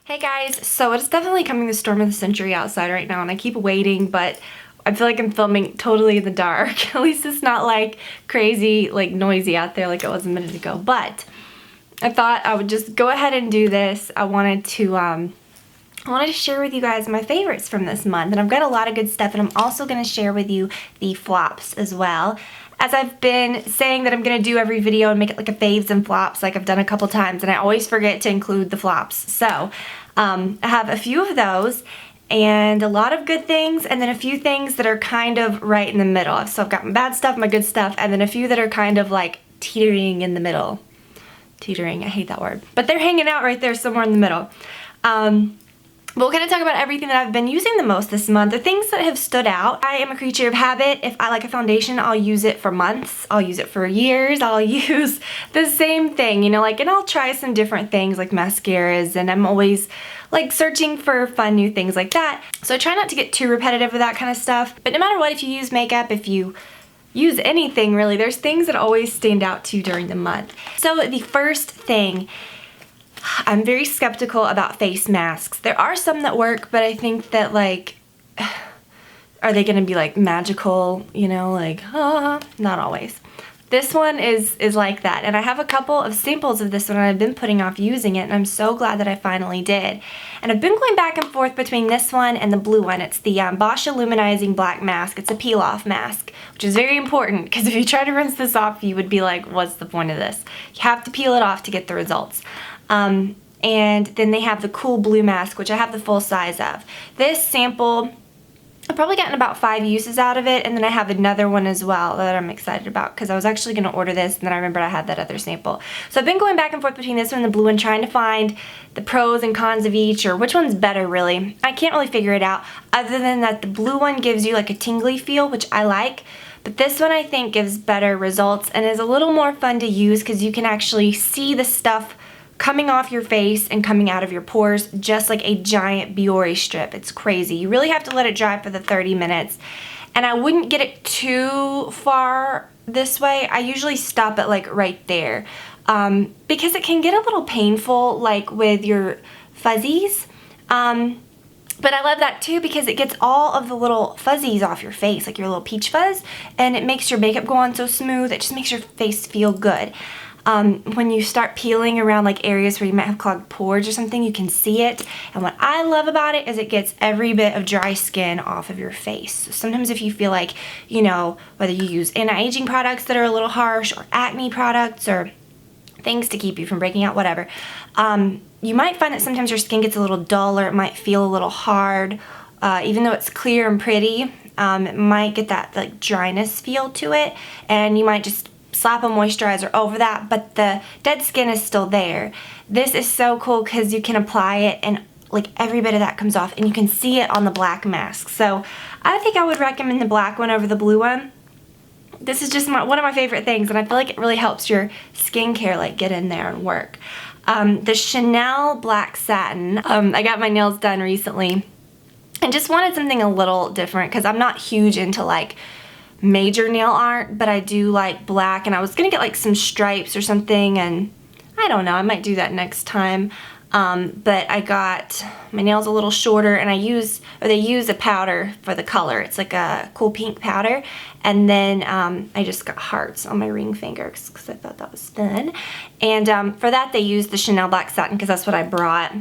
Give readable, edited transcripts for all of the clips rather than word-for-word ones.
Hey guys, so it's definitely coming the storm of the century outside right now and I keep waiting, but I feel like I'm filming totally in the dark. At least it's not like crazy, like noisy out there like it was a minute ago. But I thought I would just go ahead and do this. I wanted to share with you guys my favorites from this month, and I've got a lot of good stuff, and I'm also going to share with you the flops as well. As I've been saying that I'm going to do every video and make it like a faves and flops like I've done a couple times, and I always forget to include the flops. So I have a few of those and a lot of good things, and then a few things that are kind of right in the middle. So I've got my bad stuff, my good stuff, and then a few that are kind of like teetering in the middle. Teetering, I hate that word. But they're hanging out right there somewhere in the middle. We're going to talk about everything that I've been using the most this month, the things that have stood out. I am a creature of habit. If I like a foundation, I'll use it for months. I'll use it for years. I'll use the same thing, you know, like, and I'll try some different things like mascaras, and I'm always like searching for fun new things like that. So I try not to get too repetitive with that kind of stuff. But no matter what, if you use makeup, if you use anything really, there's things that always stand out to you during the month. So the first thing, I'm very skeptical about face masks. There are some that work, but I think that like, are they gonna be like magical, you know, like, not always. This one is like that, and I have a couple of samples of this one and I've been putting off using it, and I'm so glad that I finally did. And I've been going back and forth between this one and the blue one. It's the Bosch Illuminizing Black Mask. It's a peel-off mask, which is very important because if you try to rinse this off, you would be like, what's the point of this? You have to peel it off to get the results. And then they have the cool blue mask, which I have the full size of. This sample, I've probably gotten about 5 uses out of it, and then I have another one as well that I'm excited about because I was actually going to order this, and then I remembered I had that other sample. So I've been going back and forth between this one and the blue one, trying to find the pros and cons of each, or which one's better really. I can't really figure it out, other than that the blue one gives you like a tingly feel, which I like. But this one I think gives better results and is a little more fun to use because you can actually see the stuff coming off your face and coming out of your pores just like a giant Biore strip. It's crazy. You really have to let it dry for the 30 minutes. And I wouldn't get it too far this way. I usually stop it like right there because it can get a little painful like with your fuzzies. But I love that too because it gets all of the little fuzzies off your face, like your little peach fuzz, and it makes your makeup go on so smooth. It just makes your face feel good. When you start peeling around like areas where you might have clogged pores or something, you can see it. And what I love about it is it gets every bit of dry skin off of your face. So sometimes if you feel like, you know, whether you use anti-aging products that are a little harsh or acne products or things to keep you from breaking out, whatever, you might find that sometimes your skin gets a little duller. It might feel a little hard. Even though it's clear and pretty, it might get that like dryness feel to it, and you might just slap a moisturizer over that, but the dead skin is still there. This is so cool because you can apply it and like every bit of that comes off, and you can see it on the black mask. So I think I would recommend the black one over the blue one. This is just one of my favorite things, and I feel like it really helps your skincare like get in there and work. The Chanel Black Satin, I got my nails done recently and just wanted something a little different because I'm not huge into like major nail art, but I do like black, and I was gonna get like some stripes or something, and I don't know, I might do that next time. But I got my nails a little shorter, and they use a powder for the color. It's like a cool pink powder, and then I just got hearts on my ring fingers because I thought that was fun. And for that they used the Chanel Black Satin because that's what I brought.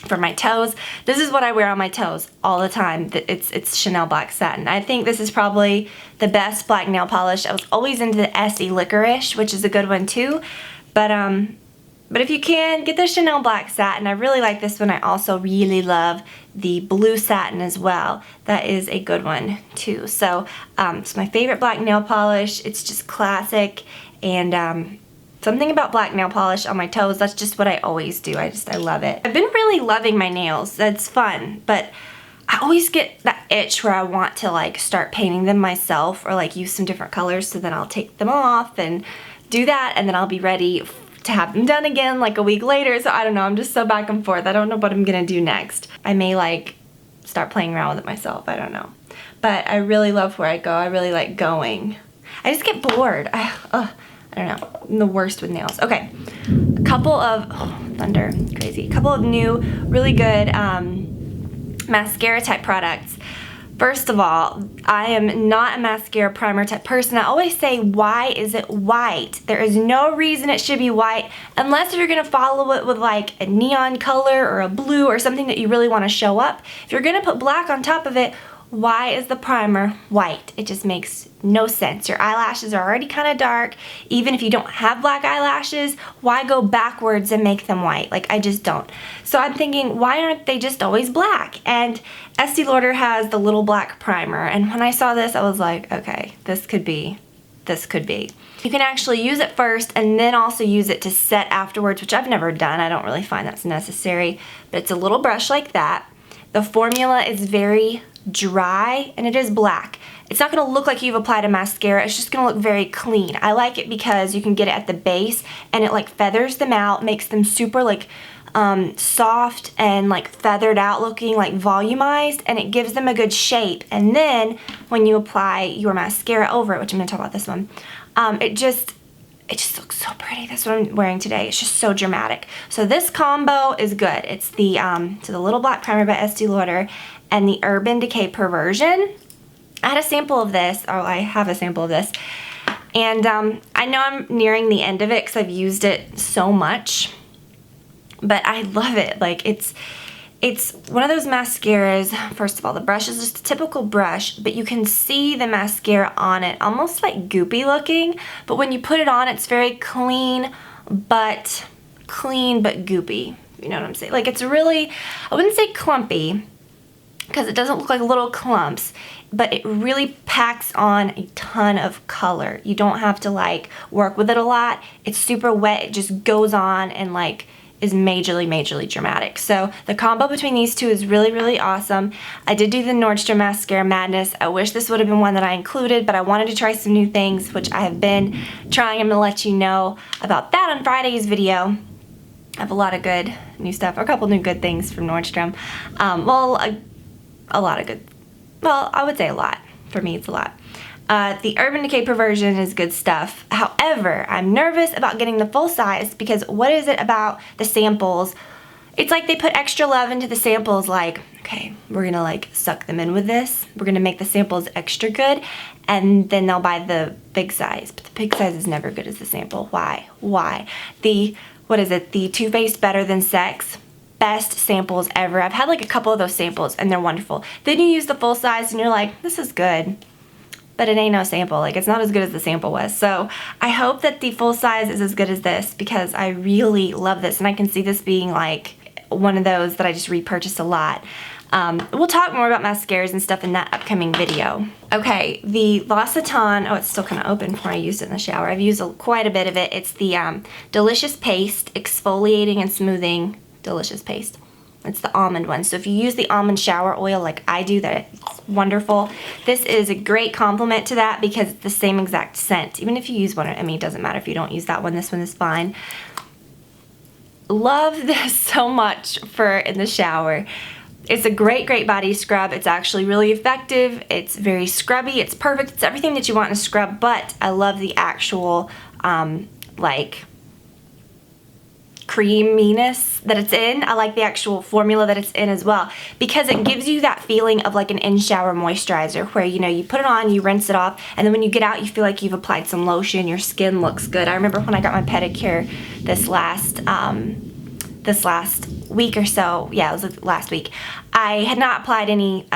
For my toes, this is what I wear on my toes all the time. It's Chanel Black Satin. I think this is probably the best black nail polish. I was always into the Essie Licorice, which is a good one too. But if you can, get the Chanel Black Satin. I really like this one. I also really love the Blue Satin as well. That is a good one too. So it's my favorite black nail polish. It's just classic, and something about black nail polish on my toes, that's just what I always do. I love it. I've been really loving my nails. That's fun, but I always get that itch where I want to like start painting them myself or like use some different colors, so then I'll take them off and do that, and then I'll be ready to have them done again like a week later. So I don't know, I'm just so back and forth. I don't know what I'm gonna do next. I may like start playing around with it myself, I don't know. But I really love where I go. I really like going. I just get bored. I don't know, I'm the worst with nails. Okay, couple of, thunder, crazy, a couple of new, really good mascara type products. First of all, I am not a mascara primer type person. I always say, why is it white? There is no reason it should be white unless you're gonna follow it with like a neon color or a blue or something that you really wanna show up. If you're gonna put black on top of it, why is the primer white? It just makes no sense. Your eyelashes are already kind of dark. Even if you don't have black eyelashes, why go backwards and make them white? Like, I just don't. So I'm thinking, why aren't they just always black? And Estee Lauder has the little black primer. And when I saw this, I was like, okay, this could be. You can actually use it first and then also use it to set afterwards, which I've never done. I don't really find that's necessary. But it's a little brush like that. The formula is very dry and it is black. It's not going to look like you've applied a mascara. It's just going to look very clean. I like it because you can get it at the base and it like feathers them out, makes them super like soft and like feathered out looking, like volumized, and it gives them a good shape. And then when you apply your mascara over it, which I'm going to talk about this one, it just looks so pretty. That's what I'm wearing today. It's just so dramatic. So this combo is good. It's the little black primer by Estee Lauder and the Urban Decay Perversion. I had a sample of this, or I have a sample of this, and I know I'm nearing the end of it because I've used it so much, but I love it. Like, it's one of those mascaras. First of all, the brush is just a typical brush, but you can see the mascara on it, almost like goopy looking, but when you put it on, it's very clean but goopy. You know what I'm saying? Like, it's really, I wouldn't say clumpy, because it doesn't look like little clumps, but it really packs on a ton of color. You don't have to like work with it a lot. It's super wet. It just goes on and like is majorly dramatic. So the combo between these two is really awesome. I did do the Nordstrom Mascara Madness. I wish this would have been one that I included, but I wanted to try some new things, which I have been trying. I'm gonna let you know about that on Friday's video. I have a lot of good new stuff, or a couple new good things from Nordstrom. A lot of good, well, I would say a lot. For me, it's a lot. The Urban Decay Perversion is good stuff. However, I'm nervous about getting the full size because what is it about the samples? It's like they put extra love into the samples, like, okay, we're gonna like suck them in with this. We're gonna make the samples extra good, and then they'll buy the big size. But the big size is never good as the sample. Why? What is it? The Too Faced Better Than Sex. Best samples ever. I've had like a couple of those samples and they're wonderful. Then you use the full size and you're like, this is good, but it ain't no sample. Like, it's not as good as the sample was. So I hope that the full size is as good as this because I really love this, and I can see this being like one of those that I just repurchased a lot. We'll talk more about mascaras and stuff in that upcoming video. Okay, the L'Occitane, oh, it's still kind of open before I used it in the shower. I've used quite a bit of it. It's the Delicious Paste Exfoliating and Smoothing Delicious Paste. It's the almond one. So if you use the almond shower oil like I do, that's wonderful. This is a great complement to that because it's the same exact scent. Even if you use one, I mean, it doesn't matter if you don't use that one. This one is fine. Love this so much for in the shower. It's a great body scrub. It's actually really effective. It's very scrubby. It's perfect. It's everything that you want in a scrub, but I love the actual, like, creaminess that it's in. I like the actual formula that it's in as well because it gives you that feeling of like an in-shower moisturizer where, you know, you put it on, you rinse it off, and then when you get out you feel like you've applied some lotion, your skin looks good. I remember when I got my pedicure this last week or so, yeah, it was last week, I had not applied any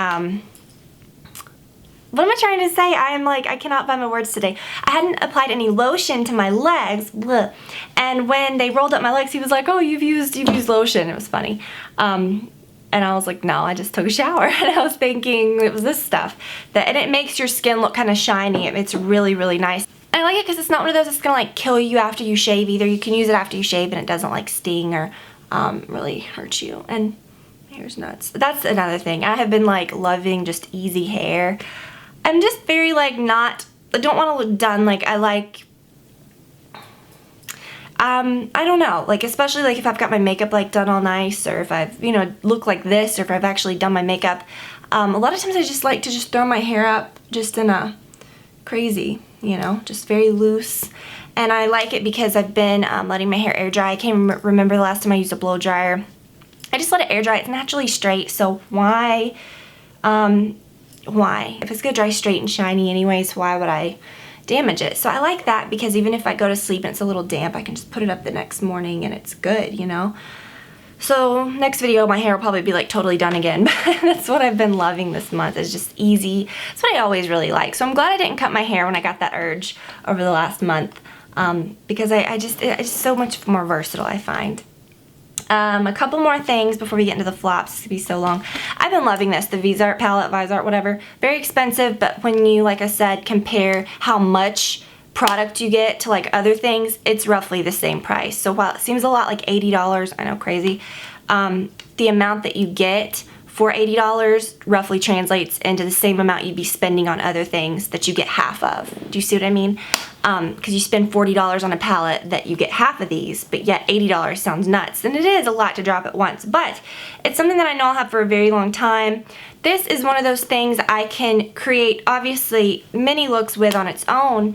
what am I trying to say? I cannot find my words today. I hadn't applied any lotion to my legs, bleh. And when they rolled up my legs, he was like, oh, you've used lotion. It was funny. And I was like, no, I just took a shower. And I was thinking it was this stuff. And it makes your skin look kind of shiny. It's really nice. I like it because it's not one of those that's gonna like kill you after you shave either. You can use it after you shave and it doesn't like sting or really hurt you. And hair's nuts. That's another thing. I have been like loving just easy hair. I'm just very like I don't want to look done. Like I like, I don't know, like especially like if I've got my makeup like done all nice, or if I've, you know, look like this, or if I've actually done my makeup. A lot of times I just like to just throw my hair up just in a crazy, you know, just very loose. And I like it because I've been letting my hair air dry. I can't remember the last time I used a blow dryer. I just let it air dry. It's naturally straight, so why? If it's gonna dry straight and shiny anyways, why would I damage it? So I like that because even if I go to sleep and it's a little damp, I can just put it up the next morning and it's good, you know? So next video, my hair will probably be like totally done again, but that's what I've been loving this month. It's just easy. That's what I always really like. So I'm glad I didn't cut my hair when I got that urge over the last month, because it's just so much more versatile, I find. A couple more things before we get into the flops. This could be so long. I've been loving this, the Vizart palette, Vizart, whatever. Very expensive, but when you, like I said, compare how much product you get to like other things, it's roughly the same price. So while it seems a lot like $80, I know, crazy, the amount that you get for $80 roughly translates into the same amount you'd be spending on other things that you get half of. Do you see what I mean? Because you spend $40 on a palette that you get half of these, but yet $80 sounds nuts. And it is a lot to drop at once, but it's something that I know I'll have for a very long time. This is one of those things I can create, obviously, many looks with on its own,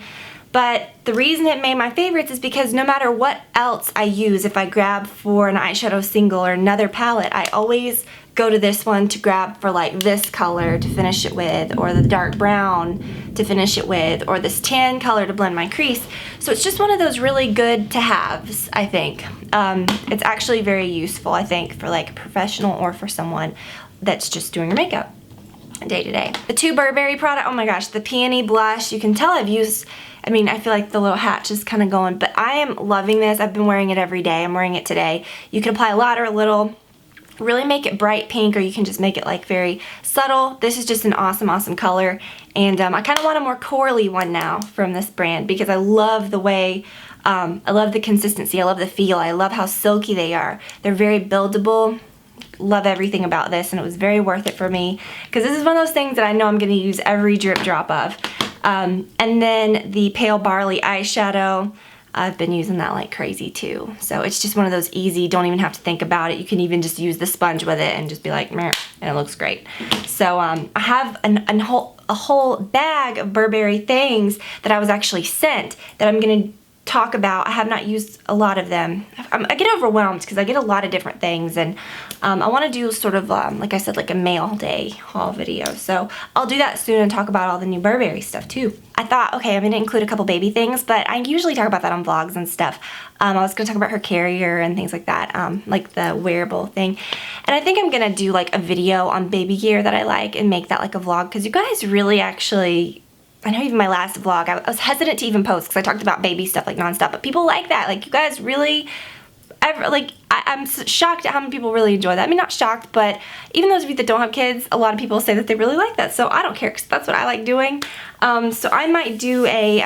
but the reason it made my favorites is because no matter what else I use, if I grab for an eyeshadow single or another palette, I always go to this one to grab for like this color to finish it with, or the dark brown to finish it with, or this tan color to blend my crease. So it's just one of those really good to haves, I think. It's actually very useful, I think, for like a professional or for someone that's just doing your makeup day to day. The two Burberry product, oh my gosh, the Peony Blush, you can tell I've used, I mean, I feel like the little hatch is kind of going, but I am loving this. I've been wearing it every day. I'm wearing it today. You can apply a lot or a little, really make it bright pink, or you can just make it like very subtle. This is just an awesome, awesome color, and I kind of want a more corally one now from this brand because I love the way, I love the consistency, I love the feel, I love how silky they are. They're very buildable. Love everything about this, and it was very worth it for me because this is one of those things that I know I'm going to use every drip drop of. And then the Pale Barley eyeshadow, I've been using that like crazy too. So it's just one of those easy, don't even have to think about it. You can even just use the sponge with it and just be like, meh, and it looks great. So I have a whole bag of Burberry things that I was actually sent that I'm going to talk about. I have not used a lot of them. I get overwhelmed because I get a lot of different things, and I want to do sort of, like I said, like a mail day haul video. So I'll do that soon and talk about all the new Burberry stuff too. I thought, okay, I'm going to include a couple baby things, but I usually talk about that on vlogs and stuff. I was going to talk about her carrier and things like that, like the wearable thing. And I think I'm going to do like a video on baby gear that I like and make that like a vlog, because you guys really actually, I know even my last vlog, I was hesitant to even post because I talked about baby stuff like nonstop, but people like that. Like, you guys really, I'm shocked at how many people really enjoy that. I mean, not shocked, but even those of you that don't have kids, a lot of people say that they really like that. So I don't care because that's what I like doing. So I might do a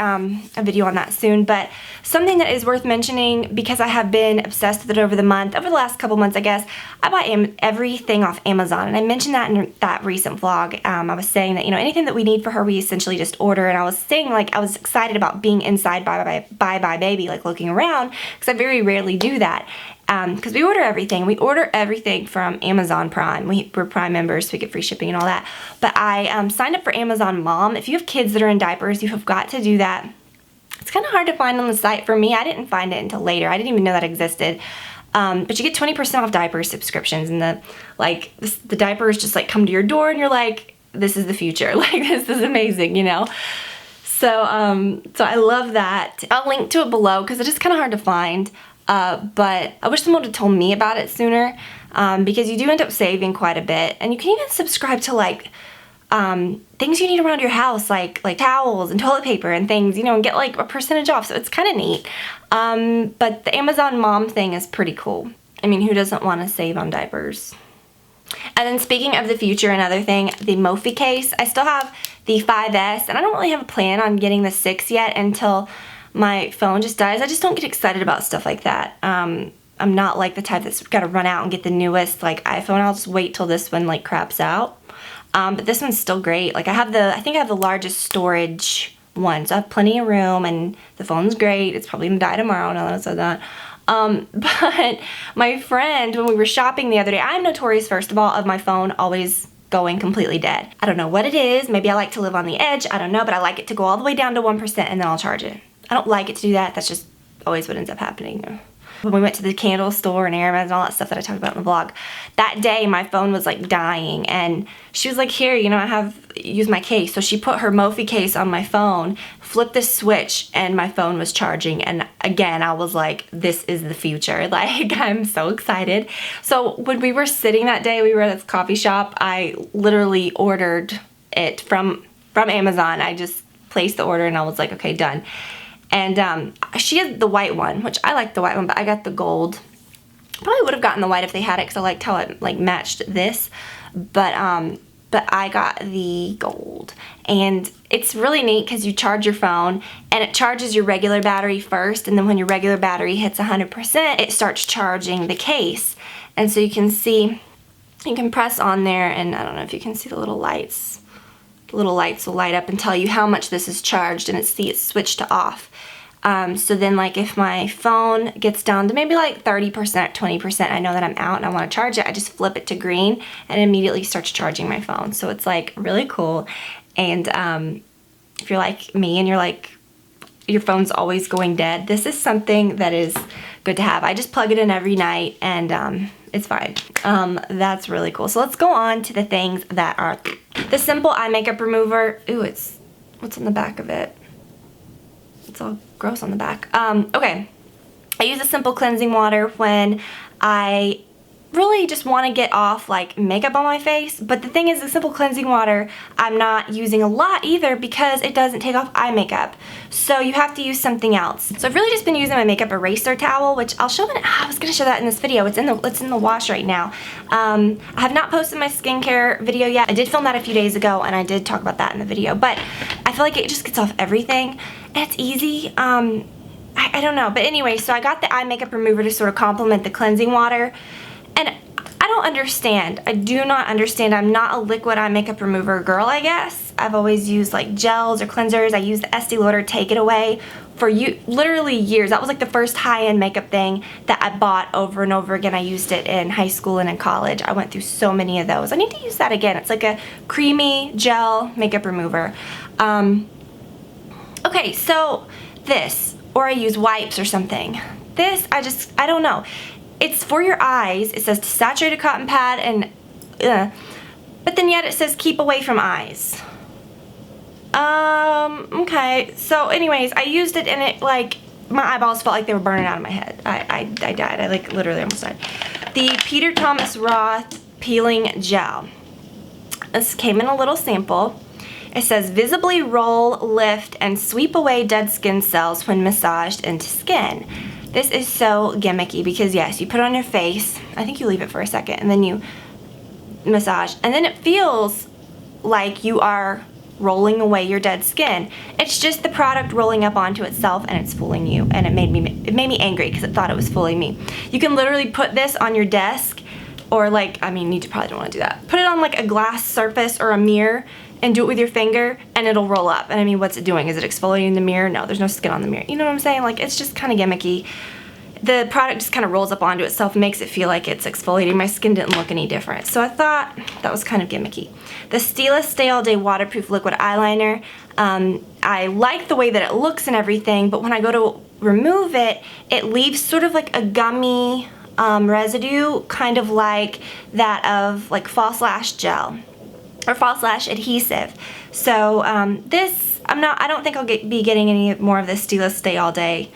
video on that soon, but something that is worth mentioning, because I have been obsessed with it over the last couple months, I guess, I buy everything off Amazon, and I mentioned that in that recent vlog. I was saying that, you know, anything that we need for her, we essentially just order, and I was saying, like, I was excited about being inside Bye Baby, like looking around, because I very rarely do that. Because we order everything. We order everything from Amazon Prime. We're Prime members, so we get free shipping and all that. But I signed up for Amazon Mom. If you have kids that are in diapers, you have got to do that. It's kind of hard to find on the site. For me, I didn't find it until later. I didn't even know that existed. But you get 20% off diaper subscriptions, and the diapers just like come to your door, and you're like, this is the future. Like, this is amazing, you know? So, so I love that. I'll link to it below because it is kind of hard to find. But I wish someone would have told me about it sooner, because you do end up saving quite a bit, and you can even subscribe to like things you need around your house, like towels and toilet paper and things, you know, and get like a percentage off. So it's kind of neat. But the Amazon Mom thing is pretty cool. I mean, who doesn't want to save on diapers? And then speaking of the future, another thing, the Mophie case. I still have the 5S, and I don't really have a plan on getting the 6 yet until my phone just dies. I just don't get excited about stuff like that. I'm not like the type that's got to run out and get the newest like iPhone. I'll just wait till this one like craps out. But this one's still great. Like, I think I have the largest storage one, so I have plenty of room, and the phone's great. It's probably gonna die tomorrow now that I said that. But my friend, when we were shopping the other day, I'm notorious, first of all, of my phone always going completely dead. I don't know what it is. Maybe I like to live on the edge. I don't know, but I like it to go all the way down to 1% and then I'll charge it. I don't like it to do that. That's just always what ends up happening. When we went to the candle store and Airheads and all that stuff that I talked about in the vlog, that day my phone was like dying, and she was like, here, you know, use my case. So she put her Mophie case on my phone, flipped the switch, and my phone was charging. And again, I was like, this is the future. Like, I'm so excited. So when we were sitting that day, we were at this coffee shop, I literally ordered it from Amazon. I just placed the order and I was like, okay, done. And she had the white one, which I like the white one, but I got the gold. Probably would have gotten the white if they had it, because I liked how it like matched this. But I got the gold. And it's really neat because you charge your phone and it charges your regular battery first, and then when your regular battery hits 100%, it starts charging the case. And so you can see, you can press on there, and I don't know if you can see the little lights. The little lights will light up and tell you how much this is charged, and it's switched to off. So then, like, if my phone gets down to maybe like 30%, 20%, I know that I'm out and I want to charge it, I just flip it to green and it immediately starts charging my phone. So it's like really cool. And if you're like me and you're like, your phone's always going dead, this is something that is good to have. I just plug it in every night and it's fine. That's really cool. So let's go on to the things that are the simple eye makeup remover. Ooh, what's on the back of it? It's all gross on the back. Okay, I use a simple cleansing water when I really just want to get off like makeup on my face. But the thing is, the simple cleansing water I'm not using a lot either because it doesn't take off eye makeup. So you have to use something else. So I've really just been using my makeup eraser towel, which I'll show I was gonna show that in this video. It's in the wash right now. I have not posted my skincare video yet. I did film that a few days ago and I did talk about that in the video, but I feel like it just gets off everything and it's easy. I don't know, but anyway, so I got the eye makeup remover to sort of complement the cleansing water. And I don't understand. I do not understand. I'm not a liquid eye makeup remover girl, I guess. I've always used like gels or cleansers. I used the Estee Lauder Take It Away for literally years. That was like the first high-end makeup thing that I bought over and over again. I used it in high school and in college. I went through so many of those. I need to use that again. It's like a creamy gel makeup remover. Okay, so this, or I use wipes or something. This, I don't know. It's for your eyes. It says saturated cotton pad and but then yet it says keep away from eyes. Okay, so anyways, I used it and it like my eyeballs felt like they were burning out of my head. I died. I like literally almost died. The Peter Thomas Roth peeling gel. This came in a little sample. It says visibly roll, lift, and sweep away dead skin cells when massaged into skin. This is so gimmicky because yes, you put it on your face, I think you leave it for a second, and then you massage, and then it feels like you are rolling away your dead skin. It's just the product rolling up onto itself and it's fooling you, and it made me angry because it thought it was fooling me. You can literally put this on your desk, or like, I mean, you probably don't want to do that. Put it on like a glass surface or a mirror and do it with your finger and it'll roll up. And I mean, what's it doing? Is it exfoliating the mirror? No, there's no skin on the mirror. You know what I'm saying? Like, it's just kind of gimmicky. The product just kind of rolls up onto itself and makes it feel like it's exfoliating. My skin didn't look any different. So I thought that was kind of gimmicky. The Stila Stay All Day Waterproof Liquid Eyeliner. I like the way that it looks and everything, but when I go to remove it, it leaves sort of like a gummy residue, kind of like that of like false lash gel or false lash adhesive. So this, I don't think I'll be getting any more of the Stila Stay All Day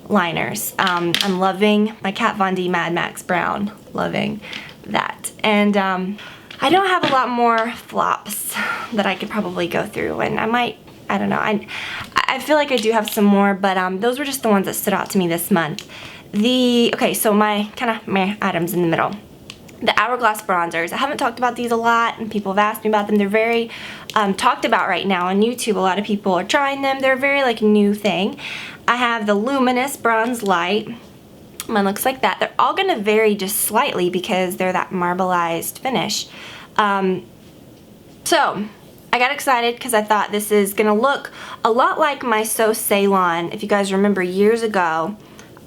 liners. I'm loving my Kat Von D Mad Max Brown. Loving that. And I don't have a lot more flops that I could probably go through, and I don't know. I feel like I do have some more, but those were just the ones that stood out to me this month. Okay, so my items in the middle. The Hourglass bronzers. I haven't talked about these a lot, and people have asked me about them. They're very talked about right now on YouTube. A lot of people are trying them. They're a very like new thing. I have the Luminous Bronze Light. Mine looks like that. They're all going to vary just slightly because they're that marbleized finish. So I got excited because I thought this is going to look a lot like my So Ceylon. If you guys remember years ago,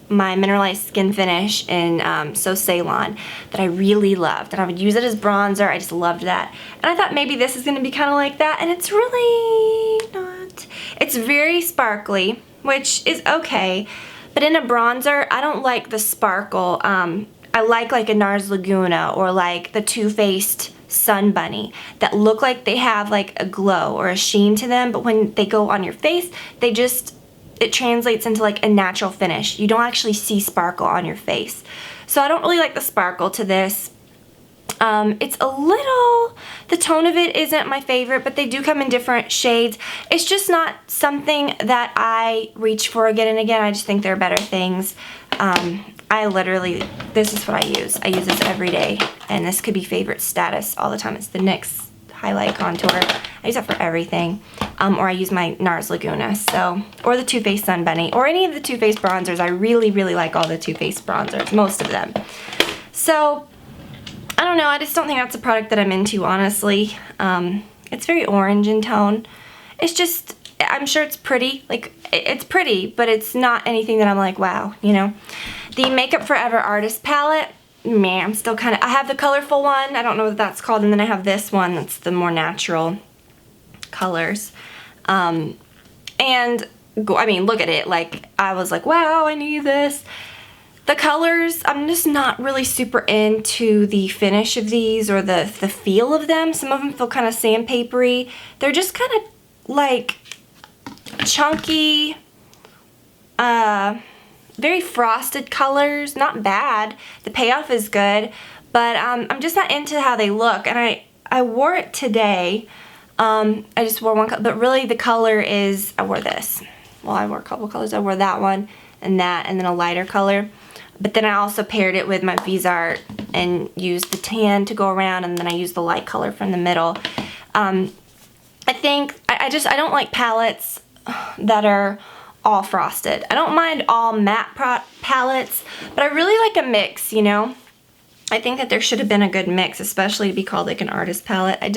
my mineralized skin finish in So Ceylon that I really loved, and I would use it as bronzer. I just loved that, and I thought maybe this is going to be kind of like that, and it's really not. It's very sparkly. which is okay. But in a bronzer, I don't like the sparkle. I like a NARS Laguna or like the Too Faced Sun Bunny that look like they have like a glow or a sheen to them, but when they go on your face, it translates into like a natural finish. You don't actually see sparkle on your face. So I don't really like the sparkle to this. It's a little, the tone of it isn't my favorite, but they do come in different shades. It's just not something that I reach for again and again. I just think there are better things. This is what I use. I use this every day, and this could be favorite status all the time. It's the NYX Highlight Contour. I use that for everything. Or I use my NARS Laguna, or the Too Faced Sun Bunny, or any of the Too Faced bronzers. I really, really like all the Too Faced bronzers, most of them. So, I don't know, I just don't think that's a product that I'm into, honestly. It's very orange in tone. It's just, I'm sure it's pretty. Like, it's pretty, but it's not anything that I'm like, wow, you know. The Makeup Forever Artist Palette, man, I'm still kind of, I have the colorful one. I don't know what that's called. And then I have this one that's the more natural colors. I mean, look at it. Like, I was like, wow, I need this. The colors, I'm just not really super into the finish of these or the feel of them. Some of them feel kind of sandpapery. They're just kind of like chunky, very frosted colors. Not bad. The payoff is good, but I'm just not into how they look. And I wore it today. I just wore one color, but really the color is, I wore this. Well, I wore a couple colors. I wore that one and that, and then a lighter color. But then I also paired it with my Vizart and used the tan to go around, and then I used the light color from the middle. I think, I don't like palettes that are all frosted. I don't mind all matte palettes, but I really like a mix, you know? I think that there should have been a good mix, especially to be called like an artist palette. I'm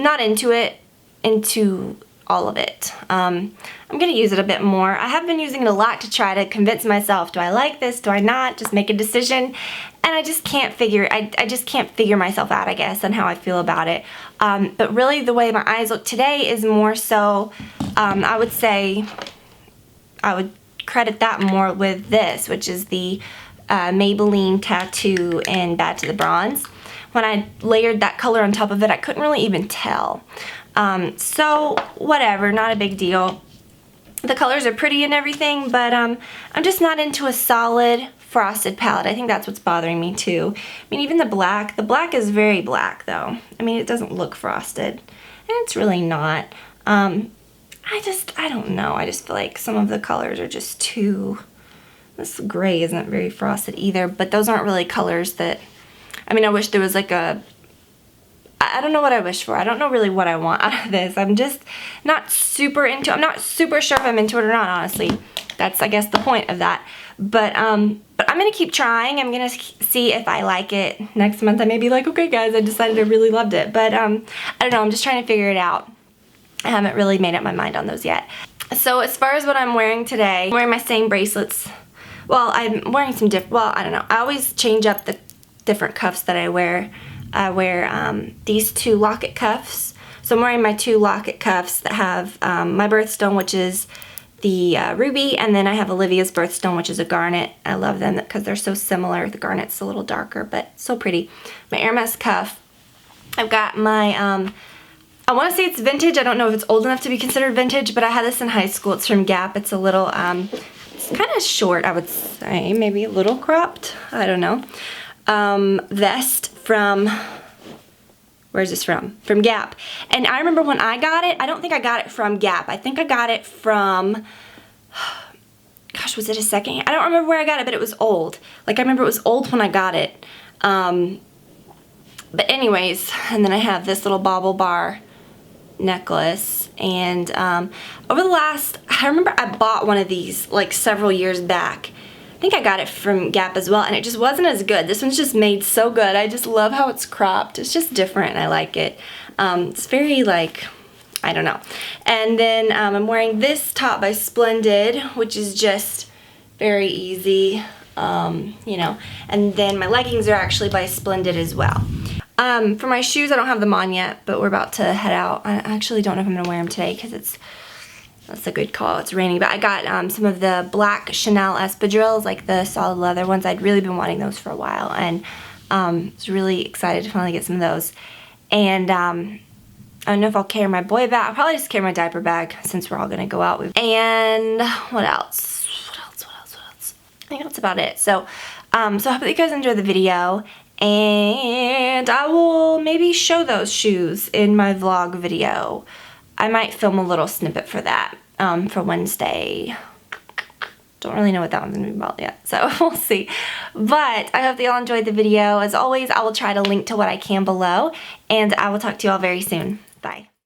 not into all of it. I'm gonna use it a bit more. I have been using it a lot to try to convince myself, do I like this, do I not? Just make a decision. And I just can't figure, I just can't figure myself out, I guess, on how I feel about it. But really the way my eyes look today is more so, I would say, I would credit that more with this, which is the Maybelline Tattoo in Bad to the Bronze. When I layered that color on top of it, I couldn't really even tell. So whatever, not a big deal. The colors are pretty and everything, but I'm just not into a solid frosted palette. I think that's what's bothering me too. I mean, even the black is very black though. I mean, it doesn't look frosted, and it's really not. I don't know. I just feel like some of the colors are just too, this gray isn't very frosted either, but those aren't really colors that, I mean, I wish there was like a, I don't know what I wish for. I don't know really what I want out of this. I'm just not super into, I'm not super sure if I'm into it or not, honestly. That's, I guess, the point of that. But I'm going to keep trying. I'm going to see if I like it. Next month I may be like, okay guys, I decided I really loved it. But I don't know, I'm just trying to figure it out. I haven't really made up my mind on those yet. So as far as what I'm wearing today, I'm wearing my same bracelets. Well, I'm wearing some well, I don't know. I always change up the different cuffs that I wear. I wear these two locket cuffs. So I'm wearing my two locket cuffs that have my birthstone, which is the ruby, and then I have Olivia's birthstone, which is a garnet. I love them because they're so similar. The garnet's a little darker, but so pretty. My Hermes cuff. I've got my, I want to say it's vintage. I don't know if it's old enough to be considered vintage, but I had this in high school. It's from Gap. It's a little, it's kind of short, I would say. Maybe a little cropped. I don't know. Vest from, where's this from? From Gap. And I remember when I got it, I don't think I got it from Gap. I think I got it from, gosh, was it a second hand? I don't remember where I got it, but it was old. Like, I remember it was old when I got it. But anyways, and then I have this little bauble bar necklace. And over the last, I remember I bought one of these like several years back. I think I got it from Gap as well, and it just wasn't as good. This one's just made so good. I just love how it's cropped. It's just different, and I like it. It's very, like, I don't know. And then I'm wearing this top by Splendid, which is just very easy, you know. And then my leggings are actually by Splendid as well. For my shoes, I don't have them on yet, but we're about to head out. I actually don't know if I'm going to wear them today because it's That's a good call. It's raining, but I got some of the black Chanel espadrilles, like the solid leather ones. I'd really been wanting those for a while, and was really excited to finally get some of those. And I don't know if I'll carry my boy bag. I'll probably just carry my diaper bag since we're all gonna go out. And what else? I think that's about it. So, so I hope that you guys enjoyed the video, and I will maybe show those shoes in my vlog video. I might film a little snippet for that for Wednesday. Don't really know what that one's gonna be about yet, so we'll see. But I hope that y'all enjoyed the video. As always, I will try to link to what I can below, and I will talk to you all very soon. Bye.